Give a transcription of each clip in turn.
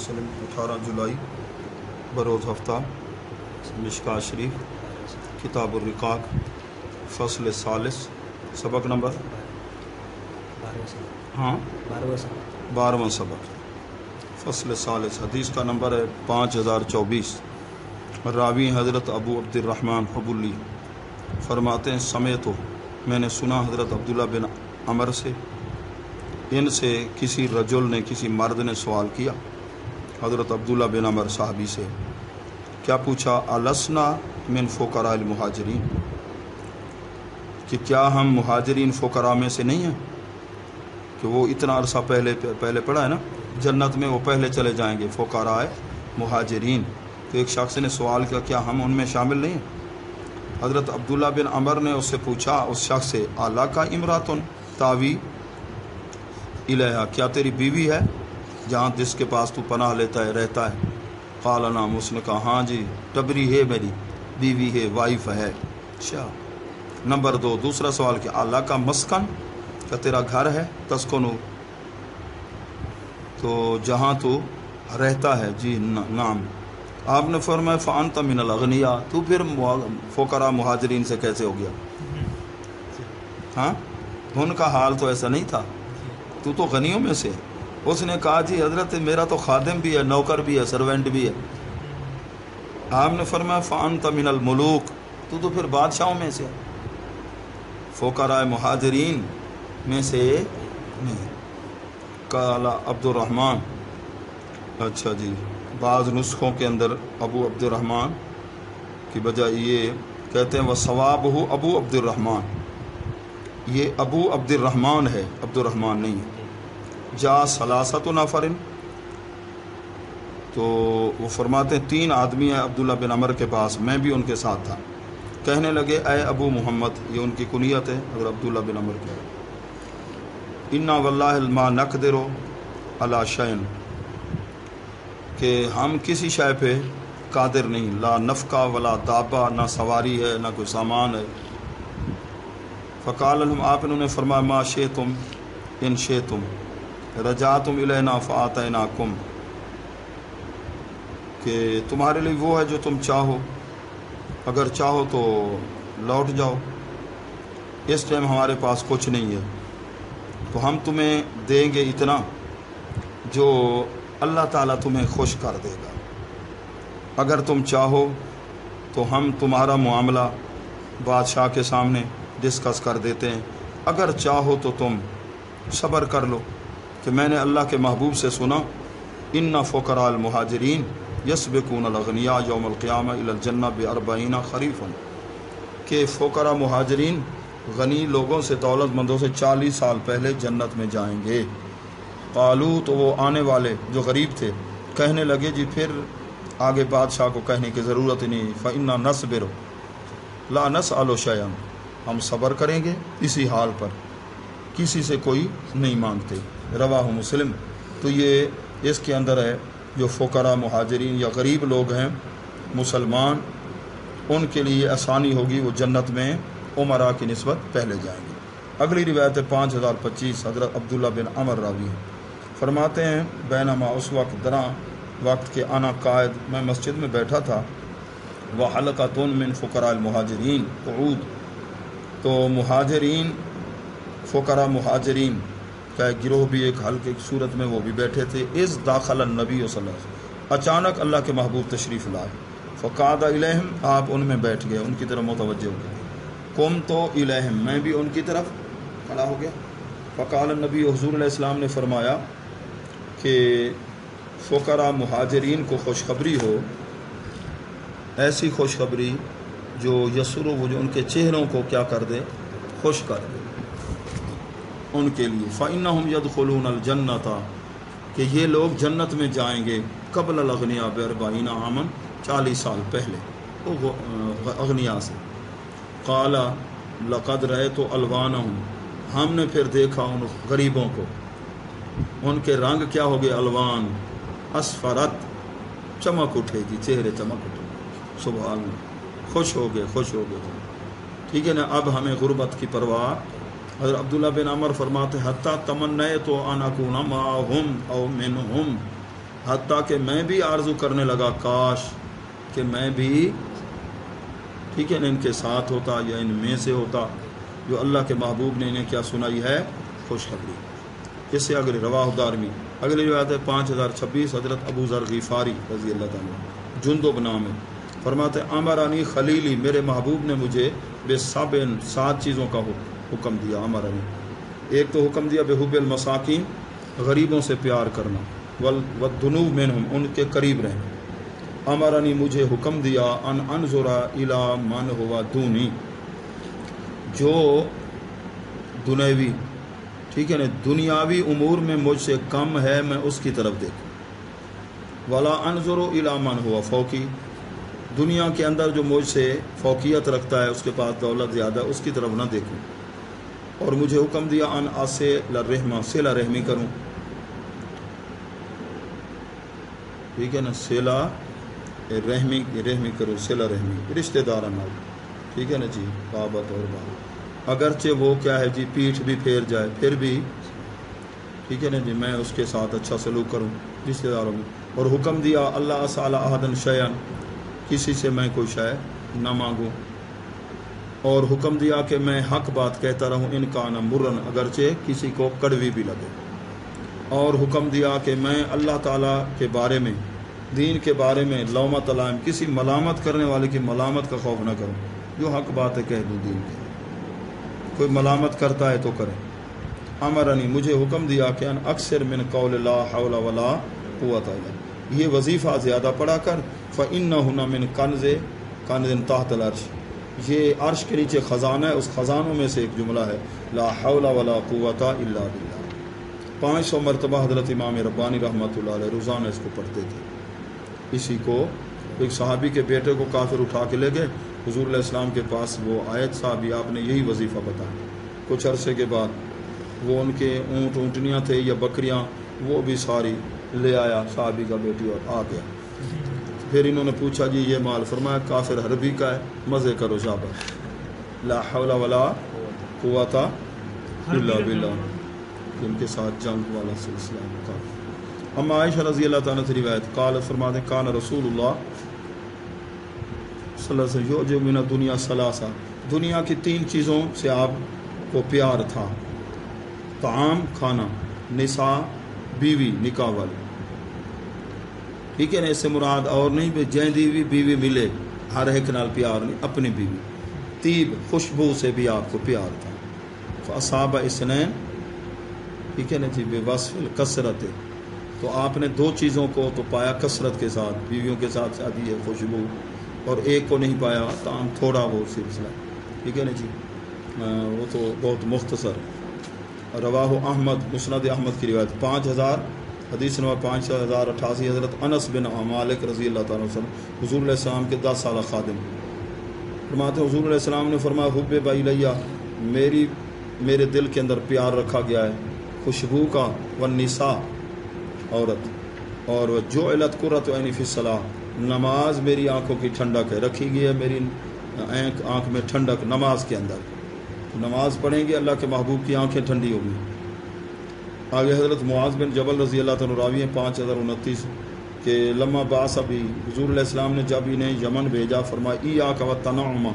مسلم 18 جولائی بروز ہفتہ مشکاۃ شریف کتاب الرقاق فصل ثالث سبق نمبر 12واں سبق فصل ثالث حدیث کا نمبر ہے 5024۔ راوی حضرت ابو عبد الرحمن حبلی فرماتے ہیں سمیت میں نے سنا حضرت عبداللہ بن عمر سے، ان سے کسی رجل نے کسی مرد نے سوال کیا حضرت عبداللہ بن عمر صحابی سے، کیا پوچھا السنا من فقراء المہاجرین، کہ کیا ہم مہاجرین فقراء میں سے نہیں ہیں؟ کہ وہ اتنا عرصہ پہلے پڑھا ہے نا، جنت میں وہ پہلے چلے جائیں گے فقراء مہاجرین۔ تو ایک شخص نے سوال کیا کیا ہم ان میں شامل نہیں ہیں؟ حضرت عبداللہ بن عمر نے اس سے پوچھا اس شخص سے اعلیٰ کا امراتن تاوی الہا، کیا تیری بیوی ہے جہاں جس کے پاس تو پناہ لیتا ہے رہتا ہے؟ قال نعم، اس نے کہا ہاں جی ٹبری ہے، میری بیوی ہے، وائف ہے۔ اچھا، نمبر 2 دوسرا سوال کہ اعلیٰ کا مسکن، کیا تیرا گھر ہے؟ تسکنو، تو جہاں تو رہتا ہے، جی نعم۔ آپ نے فرمایا فانت من الاغنیاء، تو پھر فقراء مہاجرین سے کیسے ہو گیا؟ ہاں، ان کا حال تو ایسا نہیں تھا، تو غنیوں میں سے۔ اس نے کہا جی حضرت میرا تو خادم بھی ہے، نوکر بھی ہے، سرونٹ بھی ہے۔ آپ نے فرمایا فانت من الملوک، تو پھر بادشاہوں میں سے، فقراء مہاجرین میں سے نہیں۔ قال عبد الرحمن، اچھا جی، بعض نسخوں کے اندر ابو عبد الرحمن کی بجائے یہ کہتے ہیں وَصَوَابُهُ ابو عبد الرحمن، یہ ابو عبد الرحمن ہے، عبد الرحمن نہیں ہے۔ جا ثلاثۃ نفر، تو وہ فرماتے ہیں 3 آدمی ہیں عبداللہ بن عمر کے پاس، میں بھی ان کے ساتھ تھا۔ کہنے لگے اے ابو محمد، یہ ان کی کنیت ہے حضرت عبداللہ بن عمر کی، انا واللہ ما نقدر علی شیء، کہ ہم کسی شے پہ قادر نہیں، لا نفقہ ولا دابہ، نہ سواری ہے نہ کوئی سامان ہے۔ فقال لهم، آپ انہوں نے فرمایا ما شئتم ان شئتم رجعتم الینا فآتیناکم، کہ تمہارے لیے وہ ہے جو تم چاہو، اگر چاہو تو لوٹ جاؤ، اس ٹائم ہمارے پاس کچھ نہیں ہے، تو ہم تمہیں دیں گے اتنا جو اللہ تعالیٰ تمہیں خوش کر دے گا۔ اگر تم چاہو تو ہم تمہارا معاملہ بادشاہ کے سامنے ڈسکس کر دیتے ہیں، اگر چاہو تو تم صبر کر لو، کہ میں نے اللہ کے محبوب سے سنا ان فقراء المہاجرین یسبقون الاغنیاء یوم القیامہ الی الجنہ ب40 خریفا، کہ فقراء مہاجرین غنی لوگوں سے، دولت مندوں سے 40 سال پہلے جنت میں جائیں گے۔ قالو، تو وہ آنے والے جو غریب تھے کہنے لگے جی پھر آگے بادشاہ کو کہنے کی ضرورت ہی نہیں، فإنا نصبر لا نسأل شیئا، ہم صبر کریں گے اسی حال پر، کسی سے کوئی نہیں مانگتے۔ رواہ مسلم۔ تو یہ اس کے اندر ہے جو فقراء مہاجرین یا غریب لوگ ہیں مسلمان، ان کے لیے آسانی ہوگی، وہ جنت میں عمراء کی نسبت پہلے جائیں گے۔ اگلی روایت 5025، حضرت عبداللہ بن عمر راوی ہیں، فرماتے ہیں بینما، اس وقت دراں وقت کے انا قائد، میں مسجد میں بیٹھا تھا، وحلقۃ من فقراء المہاجرین قعود، تو مہاجرین فقراء مہاجرین کا ایک گروہ بھی ایک حلقے کی صورت میں وہ بھی بیٹھے تھے۔ اذ داخل النبی صلی اللہ علیہ وسلم، اچانک اللہ کے محبوب تشریف لائے، فقعد الیہم، آپ ان میں بیٹھ گئے، ان کی طرف متوجہ ہو گئے، قمت الیہم، میں بھی ان کی طرف کھڑا ہو گیا۔ فقال النبی، حضور علیہ السلام نے فرمایا کہ فقراء مہاجرین کو خوشخبری ہو، ایسی خوشخبری جو یسر، وہ جو ان کے چہروں کو کیا کر دے، خوش کر دے ان کے لیے۔ فإنہم یدخلون الجنۃ، کہ یہ لوگ جنت میں جائیں گے، قبل الاغنیاء ب40 عاما، 40 سال پہلے اغنیاء سے۔ قال لقد رأیت الوانہم، ہم نے پھر دیکھا ان غریبوں کو، ان کے رنگ کیا ہو گئے، الوان، اسفرت، چمک اٹھے گی، چہرے چمک اٹھے، سبحان اللہ، خوش ہو گئے۔ ٹھیک ہے نا، اب ہمیں غربت کی پرواہ۔ حضرت عبداللہ بن عمر فرماتے حتیٰ تمنیت ان اکون معہم او منہم، حتیٰ کہ میں بھی آرزو کرنے لگا کاش کہ میں بھی ٹھیک ہے نا ان کے ساتھ ہوتا یا ان میں سے ہوتا جو اللہ کے محبوب نے انہیں کیا سنائی ہے خوشخبری. اس سے اگلی رواہ دارمی. اگلی روایت ہے 5026 حضرت ابو ذر غفاری رضی اللہ تعالیٰ جندب نام ہے فرماتے امرانی خلیلی میرے محبوب نے مجھے بے سابن 7 چیزوں کا حکم دیا. امرانی ایک تو حکم دیا بے حب المساکین غریبوں سے پیار کرنا والدنو منہم ان کے قریب رہنا. امرانی مجھے حکم دیا ان انظر الی من ہوا دونی جو دنیوی ٹھیک ہے نا دنیاوی امور میں مجھ سے کم ہے میں اس کی طرف دیکھوں. ولا انظر الی من ہوا فوقی دنیا کے اندر جو مجھ سے فوقیت رکھتا ہے اس کے پاس دولت زیادہ اس کی طرف نہ دیکھوں. اور مجھے حکم دیا ان اصل الرحمہ صلہ رحمی کروں ٹھیک ہے نا صلہ رحمی کروں صلہ رحمی رشتہ داران ٹھیک ہے نا جی بابت اور بابت اگرچہ وہ کیا ہے جی پیٹھ بھی پھیر جائے پھر بھی ٹھیک ہے نا جی میں اس کے ساتھ اچھا سلوک کروں رشتہ داروں میں. اور حکم دیا اللہ اسال احدن شیئا کسی سے میں کوئی شے نہ مانگوں. اور حکم دیا کہ میں حق بات کہتا رہوں ان کا نہ مرن اگرچہ کسی کو کڑوی بھی لگے. اور حکم دیا کہ میں اللہ تعالیٰ کے بارے میں دین کے بارے میں لومۃ لائم کسی ملامت کرنے والے کی ملامت کا خوف نہ کروں. جو حق بات ہے کہہ دوں دین کے کوئی ملامت کرتا ہے تو کرے. امرنی مجھے حکم دیا کہ ان اکثر من قول لا حول ولا قوت الا یہ وظیفہ زیادہ پڑھا کر فإنہ من کنز تحت العرش یہ عرش کے نیچے خزانہ ہے اس خزانوں میں سے ایک جملہ ہے لا حول ولا قوت الا باللہ. 500 مرتبہ حضرت امام ربانی رحمۃ اللہ علیہ روزانہ اس کو پڑھتے تھے. اسی کو ایک صحابی کے بیٹے کو کافر اٹھا کے لے گئے حضور علیہ السلام کے پاس وہ آیت صحابی آپ نے یہی وظیفہ بتایا. کچھ عرصے کے بعد وہ ان کے اونٹ اونٹنیاں تھے یا بکریاں وہ بھی ساری لے آیا صحابی کا بیٹی اور آ گیا. پھر انہوں نے پوچھا جی یہ مال فرمایا کافر حربی کا ہے مزے کرو شاباش لا حول ولا قوت الا باللہ ان کے ساتھ جنگ والا سلسلہ کا. ہم عائشہ رضی اللہ تعالیٰ سے روایت قال فرماتے کان رسول اللہ صلی اللہ علیہ وسلم جو من دنیا ثلاثہ دنیا کی 3 چیزوں سے آپ کو پیار تھا. طعام کھانا نساء بیوی نکاح والی ٹھیک ہے نا اس سے مراد اور نہیں جیں دیوی بیوی ملے ہر ایک نال پیار نہیں اپنی بیوی. طیب خوشبو سے بھی آپ کو پیار تھا. فاصاب اسنین ٹھیک ہے نا جی بے وصف الکثرت تو آپ نے 2 چیزوں کو تو پایا کثرت کے ساتھ بیویوں کے ساتھ شادی ہے خوشبو اور ایک کو نہیں پایا تام تھوڑا وہ سلسلہ ٹھیک ہے نا جی وہ تو بہت مختصر. رواہ احمد مسند احمد کی روایت 5000 حدیث نمبر 5088 حضرت انس بن مالک رضی اللہ تعالیٰ عنہ حضور علیہ السلام کے 10 سالہ خادم فرماتے حضور علیہ السلام نے فرمایا حب بایلیہ میرے دل کے اندر پیار رکھا گیا ہے خوشبو کا والنساء عورت اور جعلت قرۃ عینی فی الصلاۃ نماز میری آنکھوں کی ٹھنڈک ہے رکھی گئی ہے میری آنکھ میں ٹھنڈک نماز کے اندر. نماز پڑھیں گے اللہ کے محبوب کی آنکھیں ٹھنڈی ہوگی. آگے حضرت معاذ بن جبل رضی اللہ تعالیٰ راوی ہیں 5029 کہ لما باس ابھی حضور علیہ السلام نے جب انہیں یمن بھیجا فرمایا ایاک والتنعم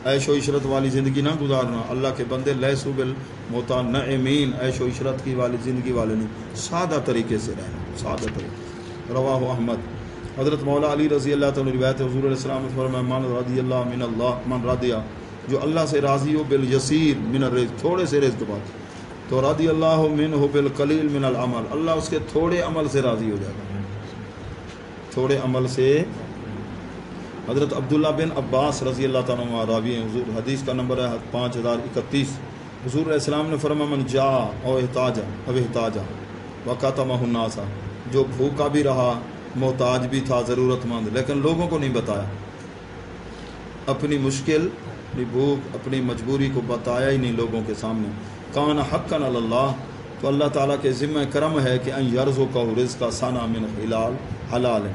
عیش و عشرت والی زندگی نہ گزارنا. اللہ کے بندے لیسوا بالمتنعمین عیش و عشرت کی والی زندگی والے نہیں سادہ طریقے سے رہنا سادہ طریقے. رواہ احمد حضرت مولا علی رضی اللہ تعالیٰ روایت حضور علیہ السلام نے فرمایا من رضی اللہ من اللہ من رضیہ جو اللہ سے راضی ہو بالیسیر من الرزق تھوڑے سے رزق بات تو رضی اللہ منہ بالقلیل من العمل اللہ اس کے تھوڑے عمل سے راضی ہو جائے گا تھوڑے عمل سے. حضرت عبداللہ بن عباس رضی اللہ تعالیٰ عنہ راوی ہیں حضور حدیث کا نمبر ہے 5031 حضور علیہ السلام نے فرمایا من جا او احتاجا وقاتمہ الناس جو بھوکا بھی رہا محتاج بھی تھا ضرورت مند لیکن لوگوں کو نہیں بتایا اپنی مشکل اپنی بھوک اپنی مجبوری کو بتایا ہی نہیں لوگوں کے سامنے. کان حقا علی اللہ تو اللہ تعالیٰ کے ذمہ کرم ہے کہ ان یرزقہ رزق ثنا من حلال ہے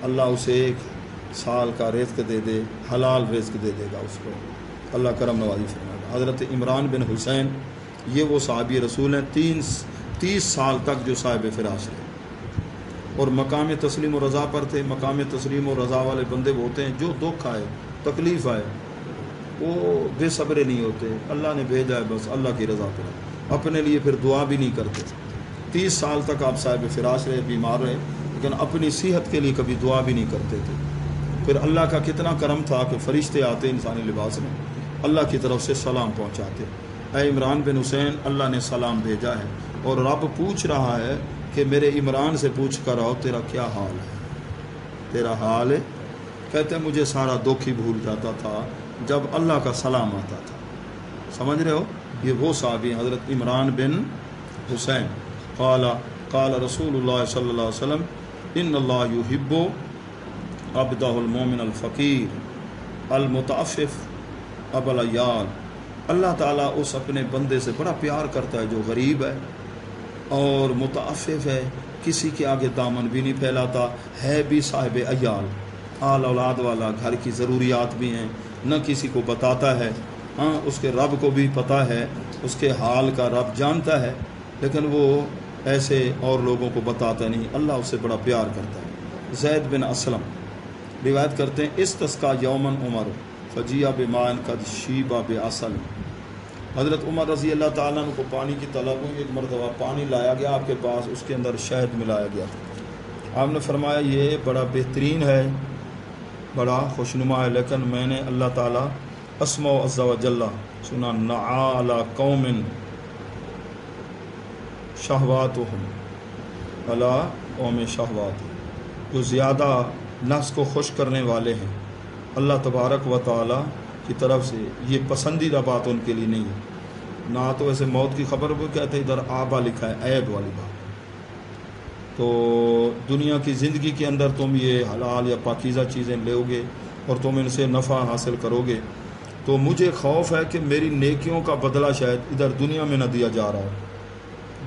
اللہ اسے 1 سال کا رزق دے دے حلال رزق دے دے گا اس کو اللہ کرم نوازی فرمائے گا. حضرت عمران بن حسین یہ وہ صحابی رسول ہیں 30 سال تک جو صاحب فراش رہے اور مقام تسلیم و رضا پر تھے. مقام تسلیم و رضا والے بندے وہ ہوتے ہیں جو دکھ آئے تکلیف آئے وہ بے صبرے نہیں ہوتے. اللہ نے بھیجا ہے بس اللہ کی رضا پر، اپنے لیے پھر دعا بھی نہیں کرتے. 30 سال تک آپ صاحب فراش رہے، بیمار رہے، لیکن اپنی صحت کے لیے کبھی دعا بھی نہیں کرتے تھے. پھر اللہ کا کتنا کرم تھا کہ فرشتے آتے انسانی لباس میں، اللہ کی طرف سے سلام پہنچاتے. اے عمران بن حسین، اللہ نے سلام بھیجا ہے اور رب پوچھ رہا ہے کہ میرے عمران سے پوچھ کر آؤ تیرا کیا حال ہے، تیرا حال ہے. کہتے ہیں مجھے سارا دکھ ہی بھول جاتا تھا جب اللہ کا سلام آتا تھا. سمجھ رہے ہو؟ یہ وہ صحابی حضرت عمران بن حسین. قال رسول اللہ صلی اللہ علیہ وسلم ان اللہ یحب عبدہ المومن الفقیر المتعفف ابا العیال. اللہ تعالیٰ اس اپنے بندے سے بڑا پیار کرتا ہے جو غریب ہے اور متعفف ہے، کسی کے آگے دامن بھی نہیں پھیلاتا، ہے بھی صاحب عیال، آل اولاد والا، گھر کی ضروریات بھی ہیں، نہ کسی کو بتاتا ہے. ہاں اس کے رب کو بھی پتہ ہے، اس کے حال کا رب جانتا ہے، لیکن وہ ایسے اور لوگوں کو بتاتا نہیں. اللہ اس سے بڑا پیار کرتا ہے. زید بن اسلم روایت کرتے ہیں استسقا یومن عمر فجیع بماء قد شیب بعسل. حضرت عمر رضی اللہ تعالیٰ عنہ کو پانی کی طلب ہوئی. ایک مرتبہ پانی لایا گیا آپ کے پاس، اس کے اندر شہد ملایا گیا تھا. آپ نے فرمایا یہ بڑا بہترین ہے، بڑا خوشنما ہے، لیکن میں نے اللہ تعالیٰ اسمع عز و جل سنا نعا علی قوم شہواتہم علی قوم شہوات، جو زیادہ نفس کو خوش کرنے والے ہیں. اللہ تبارک و تعالیٰ کی طرف سے یہ پسندیدہ بات ان کے لیے نہیں ہے. نہ تو ایسے موت کی خبر وہ کہتے ہیں، ادھر آبا لکھا ہے عیب والی بات. تو دنیا کی زندگی کے اندر تم یہ حلال یا پاکیزہ چیزیں لو گے اور تم ان سے نفع حاصل کرو گے، تو مجھے خوف ہے کہ میری نیکیوں کا بدلہ شاید ادھر دنیا میں نہ دیا جا رہا ہے.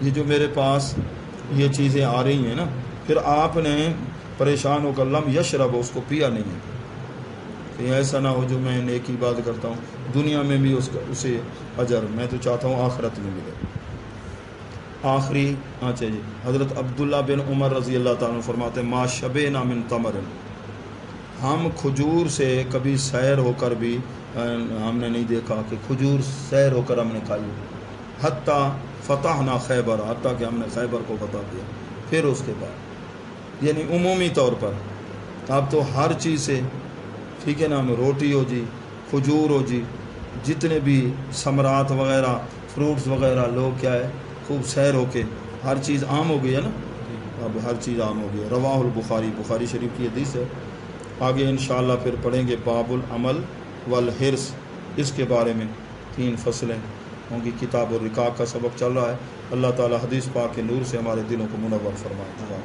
یہ جو میرے پاس یہ چیزیں آ رہی ہیں نا، پھر آپ نے پریشان ہو کر لم یشرب اس کو پیا نہیں ہے، کہ ایسا نہ ہو جو میں نیکی بات کرتا ہوں دنیا میں بھی اسے اجر، میں تو چاہتا ہوں آخرت میں ملے. آخری اچھا جی، حضرت عبداللہ بن عمر رضی اللہ تعالیٰ عنہ فرماتے ہیں ما شبعنا من تمر، ہم کھجور سے کبھی سیر ہو کر بھی ہم نے نہیں دیکھا کہ کھجور سیر ہو کر ہم نے کھائی، حتیٰ فتحنا خیبر، حتیٰ کہ ہم نے خیبر کو فتح کیا. پھر اس کے بعد یعنی عمومی طور پر اب تو ہر چیز سے ٹھیک ہے نا، ہمیں روٹی ہو جی، کھجور ہو جی، جتنے بھی ثمرات وغیرہ فروٹس وغیرہ، لوگ کیا ہے خوب سیر ہو کے ہر چیز عام ہو گئی ہے نا، اب ہر چیز عام ہو گئی ہے. رواہ البخاری، بخاری شریف کی حدیث ہے. آگے انشاءاللہ پھر پڑھیں گے باب العمل والحرص، اس کے بارے میں 3 فصلیں ہوں گی. کتاب الرقاق کا سبق چل رہا ہے. اللہ تعالی حدیث پاک کے نور سے ہمارے دلوں کو منور فرمائے.